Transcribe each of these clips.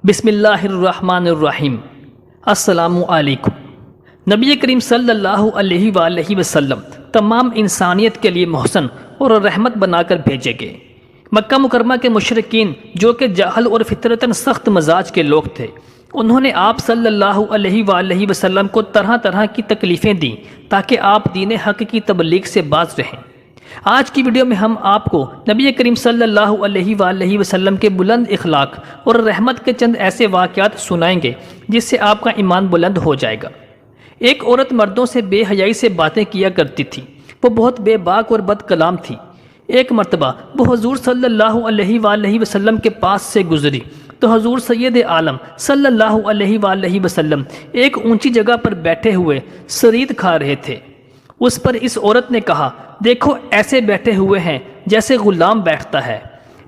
بسم اللہ الرحمن الرحیم۔ السلام علیکم۔ نبی کریم صلی اللہ علیہ وآلہ وسلم تمام انسانیت کے لیے محسن اور رحمت بنا کر بھیجے گئے۔ مکہ مکرمہ کے مشرکین جو کہ جاہل اور فطرتاً سخت مزاج کے لوگ تھے، انہوں نے آپ صلی اللہ علیہ وآلہ وسلم کو طرح طرح کی تکلیفیں دیں تاکہ آپ دین حق کی تبلیغ سے باز رہیں۔ آج کی ویڈیو میں ہم آپ کو نبی کریم صلی اللہ علیہ وآلہ وسلم کے بلند اخلاق اور رحمت کے چند ایسے واقعات سنائیں گے جس سے آپ کا ایمان بلند ہو جائے گا۔ ایک عورت مردوں سے بے حیائی سے باتیں کیا کرتی تھی۔ وہ بہت بے باک اور بد کلام تھی۔ ایک مرتبہ وہ حضور صلی اللہ علیہ وآلہ وسلم کے پاس سے گزری تو حضور سید عالم صلی اللہ علیہ وآلہ وسلم ایک اونچی جگہ پر بیٹھے ہوئے سرید کھا رہے تھے۔ اس پر اس عورت نے کہا، دیکھو ایسے بیٹھے ہوئے ہیں جیسے غلام بیٹھتا ہے،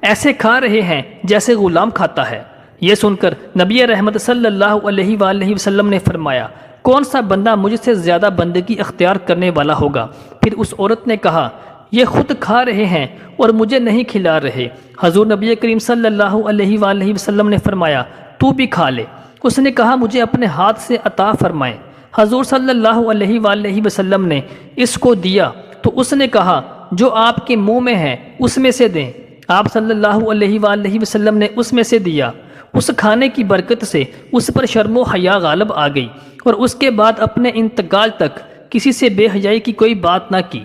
ایسے کھا رہے ہیں جیسے غلام کھاتا ہے۔ یہ سن کر نبی رحمت صلی اللہ علیہ وآلہ وسلم نے فرمایا، کون سا بندہ مجھ سے زیادہ بندگی اختیار کرنے والا ہوگا؟ پھر اس عورت نے کہا، یہ خود کھا رہے ہیں اور مجھے نہیں کھلا رہے۔ حضور نبی کریم صلی اللہ علیہ وآلہ وسلم نے فرمایا، تو بھی کھا لے۔ اس نے کہا، مجھے اپنے ہاتھ سے عطا فرمائیں۔ حضور صلی اللہ علیہ وآلہ وسلم نے اس کو دیا تو اس نے کہا، جو آپ کے منہ میں ہے اس میں سے دیں۔ آپ صلی اللہ علیہ وآلہ وسلم نے اس میں سے دیا۔ اس کھانے کی برکت سے اس پر شرم و حیا غالب آ گئی اور اس کے بعد اپنے انتقال تک کسی سے بے حیائی کی کوئی بات نہ کی۔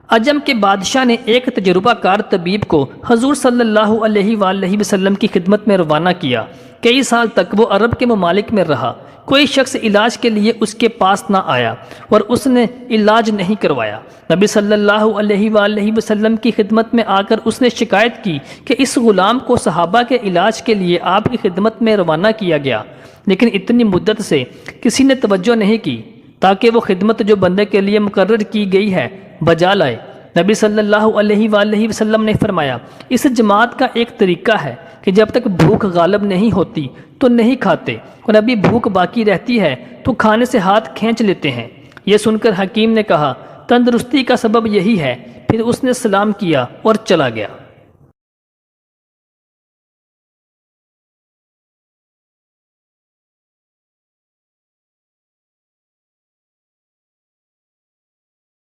عجم کے بادشاہ نے ایک تجربہ کار طبیب کو حضور صلی اللہ علیہ وآلہ وسلم کی خدمت میں روانہ کیا۔ کئی سال تک وہ عرب کے ممالک میں رہا۔ کوئی شخص علاج کے لیے اس کے پاس نہ آیا اور اس نے علاج نہیں کروایا۔ نبی صلی اللہ علیہ وآلہ وسلم کی خدمت میں آ کر اس نے شکایت کی کہ اس غلام کو صحابہ کے علاج کے لیے آپ کی خدمت میں روانہ کیا گیا، لیکن اتنی مدت سے کسی نے توجہ نہیں کی تاکہ وہ خدمت جو بندے کے لیے مقرر کی گئی ہے بجا لائے۔ نبی صلی اللہ علیہ وآلہ وسلم نے فرمایا، اس جماعت کا ایک طریقہ ہے کہ جب تک بھوک غالب نہیں ہوتی تو نہیں کھاتے، اور ابھی بھوک باقی رہتی ہے تو کھانے سے ہاتھ کھینچ لیتے ہیں۔ یہ سن کر حکیم نے کہا، تندرستی کا سبب یہی ہے۔ پھر اس نے سلام کیا اور چلا گیا۔